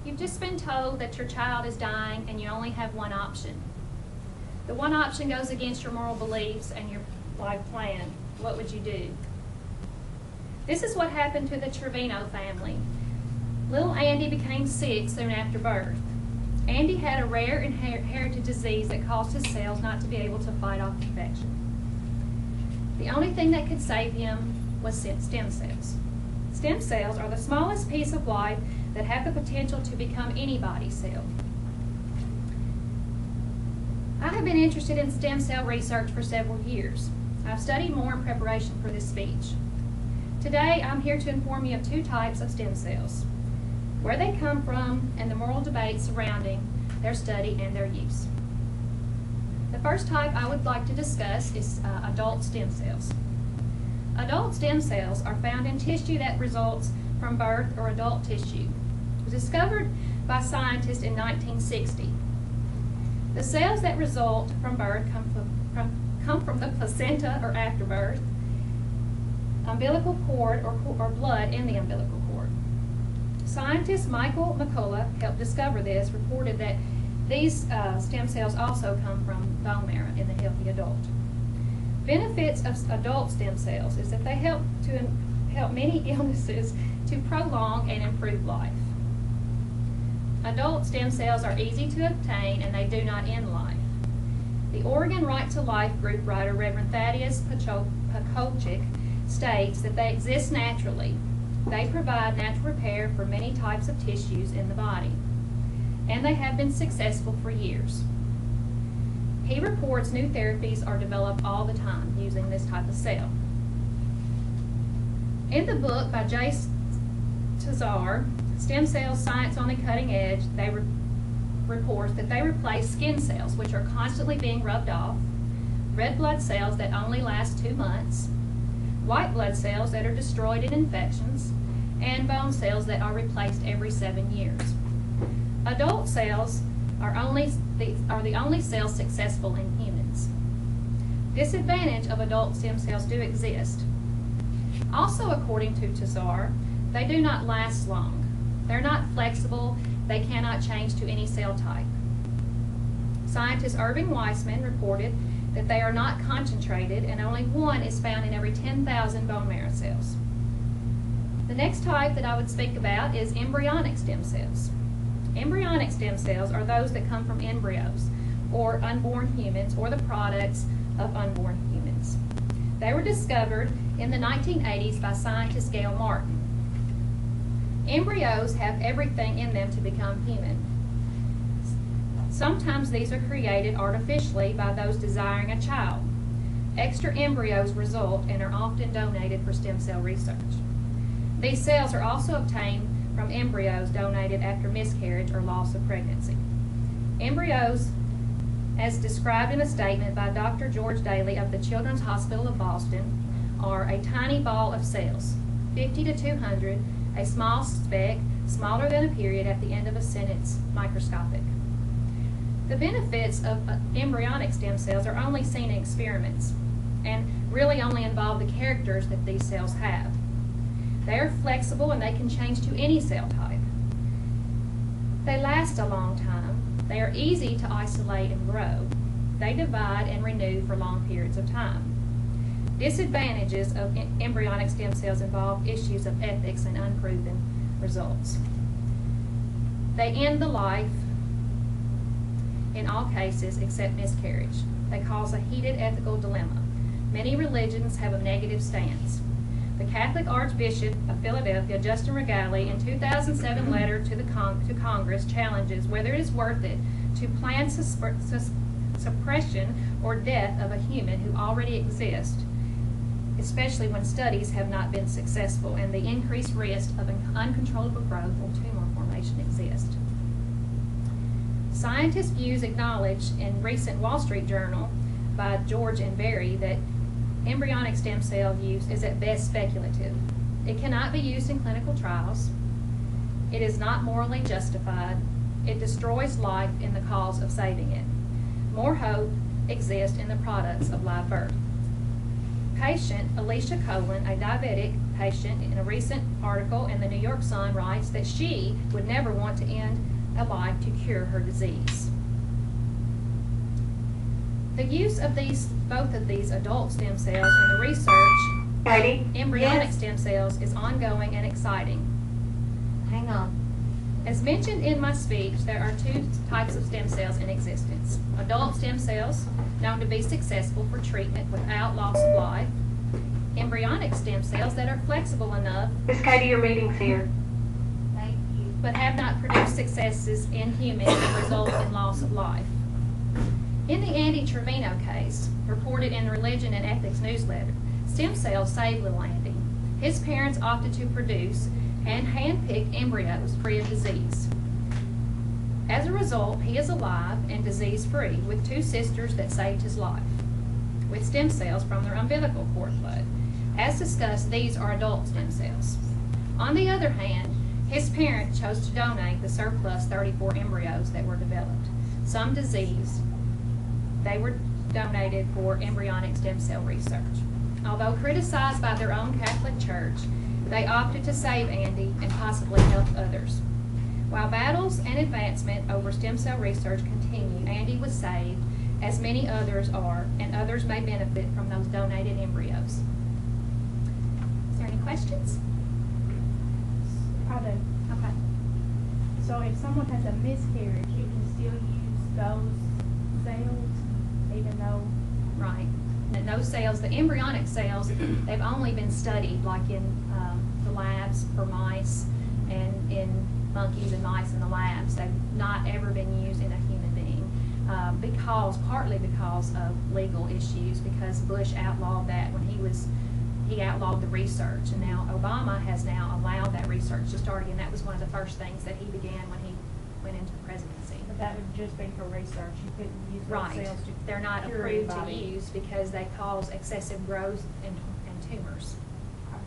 You've just been told that your child is dying and you only have one option. The one option goes against your moral beliefs and your life plan. What would you do? This is what happened to the Trevino family. Little Andy became sick soon after birth. Andy had a rare inherited disease that caused his cells not to be able to fight off infection. The only thing that could save him was stem cells. Stem cells are the smallest piece of life that have the potential to become anybody's cell. I have been interested in stem cell research for several years. I've studied more in preparation for this speech. Today, I'm here to inform you of two types of stem cells, where they come from, and the moral debate surrounding their study and their use. The first type I would like to discuss is adult stem cells. Adult stem cells are found in tissue that results from birth or adult tissue. It was discovered by scientists in 1960. The cells that result from birth come from the placenta or afterbirth, umbilical cord or blood in the umbilical cord. Scientist Michael McCullough helped discover this, reported that these stem cells also come from bone marrow in the healthy adult. Benefits of adult stem cells is that they help many illnesses to prolong and improve life. Adult stem cells are easy to obtain and they do not end life. The Oregon Right to Life group writer Reverend Thaddeus Pakolchik states that they exist naturally. They provide natural repair for many types of tissues in the body, and they have been successful for years. He reports new therapies are developed all the time using this type of cell. In the book by Jay Tazar, Stem Cells, Science on the Cutting Edge, they report that they replace skin cells, which are constantly being rubbed off, red blood cells that only last 2 months, white blood cells that are destroyed in infections, and bone cells that are replaced every 7 years. Adult cells are the only cells successful in humans. Disadvantage of adult stem cells do exist. Also, according to Tazar, they do not last long. They're not flexible. They cannot change to any cell type. Scientist Irving Weissman reported that they are not concentrated and only one is found in every 10,000 bone marrow cells. The next type that I would speak about is embryonic stem cells. Embryonic stem cells are those that come from embryos or unborn humans or the products of unborn humans. They were discovered in the 1980s by scientist Gail Martin. Embryos have everything in them to become human. Sometimes these are created artificially by those desiring a child. Extra embryos result and are often donated for stem cell research. These cells are also obtained from embryos donated after miscarriage or loss of pregnancy. Embryos, as described in a statement by Dr. George Daly of the Children's Hospital of Boston, are a tiny ball of cells, 50 to 200, a small speck, smaller than a period at the end of a sentence, microscopic. The benefits of embryonic stem cells are only seen in experiments and really only involve the characters that these cells have. They are flexible and they can change to any cell type. They last a long time. They are easy to isolate and grow. They divide and renew for long periods of time. Disadvantages of embryonic stem cells involve issues of ethics and unproven results. They end the life in all cases except miscarriage. They cause a heated ethical dilemma. Many religions have a negative stance. The Catholic Archbishop of Philadelphia, Justin Regali, in 2007 letter to Congress challenges whether it is worth it to plan suppression or death of a human who already exists, especially when studies have not been successful and the increased risk of uncontrollable growth or tumor formation exist. Scientists' views acknowledged in recent Wall Street Journal by George and Berry that embryonic stem cell use is at best speculative. It cannot be used in clinical trials. It is not morally justified. It destroys life in the cause of saving it. More hope exists in the products of live birth. Patient Alicia Colin, a diabetic patient, in a recent article in the New York Sun writes that she would never want to end a life to cure her disease. The use of both of these adult stem cells in the research, embryonic stem cells, is ongoing and exciting. Hang on. As mentioned in my speech, there are two types of stem cells in existence. Adult stem cells, known to be successful for treatment without loss of life. Embryonic stem cells that are flexible enough, Miss Katie, your meeting's here. Thank you. but have not produced successes in humans that result in loss of life. In the Andy Trevino case, reported in the Religion and Ethics newsletter, stem cells saved little Andy. His parents opted to produce and hand-pick embryos free of disease. As a result, he is alive and disease-free with two sisters that saved his life with stem cells from their umbilical cord blood. As discussed, these are adult stem cells. On the other hand, his parents chose to donate the surplus 34 embryos that were developed. Some diseased, they were donated for embryonic stem cell research. Although criticized by their own Catholic Church, they opted to save Andy and possibly help others. While battles and advancement over stem cell research continue, Andy was saved, as many others are, and others may benefit from those donated embryos. Is there any questions? I do. Okay. So if someone has a miscarriage, you can still use those cells, even though, Right. And those cells, the embryonic cells, they've only been studied like in the labs for mice and in monkeys and mice in the labs. They've not ever been used in a human being partly because of legal issues, because Bush outlawed that when he outlawed the research, and now Obama has now allowed that research to start again. That was one of the first things that he began when he went into the presidency. but that would just be for research. You couldn't use those Right. cells to They're not cure approved to anybody. use because they cause excessive growth and tumors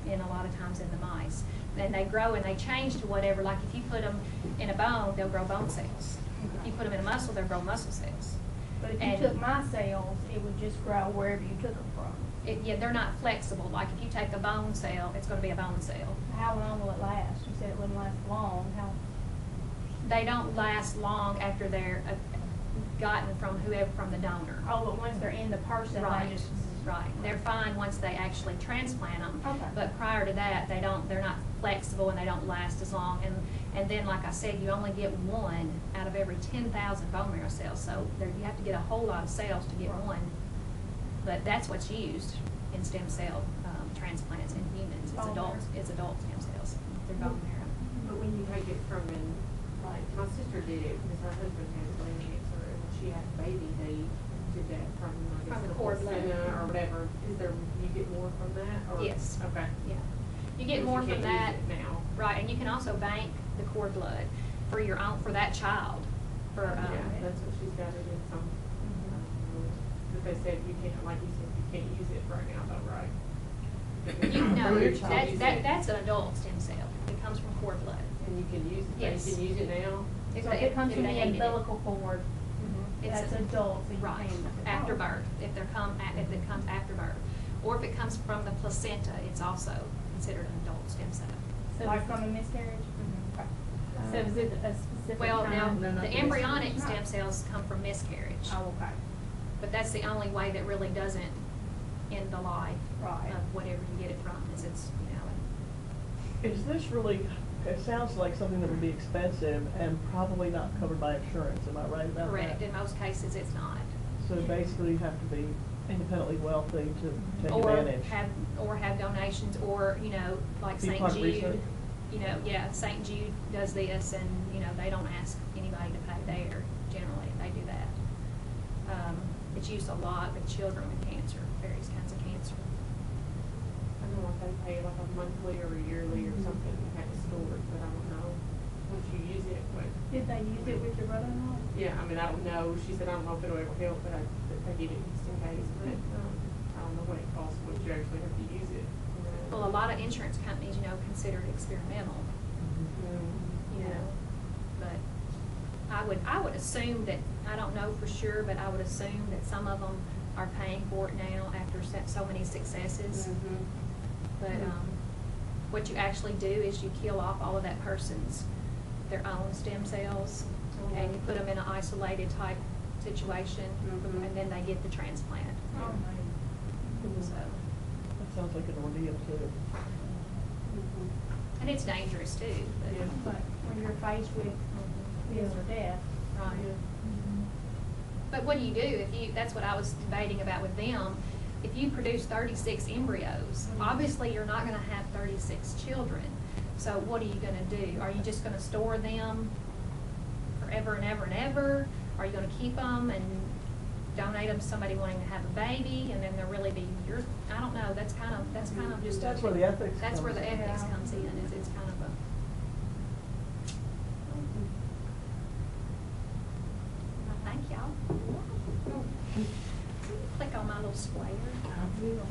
in a lot of times in the mice. And they grow and they change to whatever, like if you put them in a bone, they'll grow bone cells. If you put them in a muscle, they'll grow muscle cells. But if and- you took my cells, it would just grow wherever you took them from. Yeah, they're not flexible. Like if you take a bone cell, it's going to be a bone cell. How long will it last? You said it wouldn't last long. How? They don't last long after they're gotten from the donor. Oh, but once they're in the person, Right, they just. right. They're fine once they actually transplant them. Okay. But prior to that, they're not flexible and they don't last as long. And then, like I said, you only get one out of every 10,000 bone marrow cells. So you have to get a whole lot of cells to get one. But that's what's used in stem cell transplants in humans. Bone marrow. It's adult stem cells. They're bone marrow. But when you take it from like, my sister did it because her husband had brain cancer and when she had a baby, they did that from, I guess, From the the cord blood. placenta or whatever. You get more from that? Or? Yes. Okay. Yeah. You get Because more you from can't that. use it now. Right, and you can also bank the cord blood for your own, for that child. Yeah, that's what she's got to do some. But they said you can't, like you said, you can't use it right now though, right? No, Your child use it. that's an adult stem cell. It comes from cord blood. And you can use it, Yes. you can use it now? So if it comes from they the needed it. umbilical cord, It's that's a- adult, so you Right, can. after birth, if it comes after birth. Or if it comes from the placenta, it's also considered an adult stem cell. So like from a miscarriage? Okay. So is it a specific Well, now, kind? No, not the the embryonic miscarriage. stem cells come from miscarriage. Oh, okay. But that's the only way that really doesn't end the life Right. of whatever you get it from, is it's, Is this really, it sounds like something that would be expensive and probably not covered by insurance, am I right about that? correct. In most cases, it's not. So basically you have to be independently wealthy to take Or advantage. have donations, or, like Be St. part of Jude, research. St. Jude does this, and, they don't ask anybody to pay there, generally, they do that. It's used a lot with children with cancer, various kinds of cancer. I know if they pay like a monthly or a yearly or something, you have to store it, but I don't know. Once you use it, but, Did they use it with your brother-in-law? yeah, I mean, I don't know. She said, I don't know if it'll ever help, but I give it just in case, but, I don't know what it costs, what you actually have to use it. Well, a lot of insurance companies, consider it experimental, but I would assume that, I don't know for sure, but I would assume that some of them are paying for it now after so many successes. But, what you actually do is you kill off all of that person's, their own stem cells, and you put them in an isolated type situation, and then they get the transplant. So, That sounds like an ordeal too. and it's dangerous too. But, Yeah. But when you're faced with this or death. Right. But what do you do if you, that's what I was debating about with them, if you produce 36 embryos, obviously you're not gonna have 36 children. So what are you gonna do? Are you just gonna store them forever and ever and ever? Are you gonna keep them and donate them to somebody wanting to have a baby, and then they'll really be your, I don't know, that's kind of just. That's where the ethics That's where comes the in. ethics comes in, is it's kind of a. Well, thank y'all. Click on my little square. How real.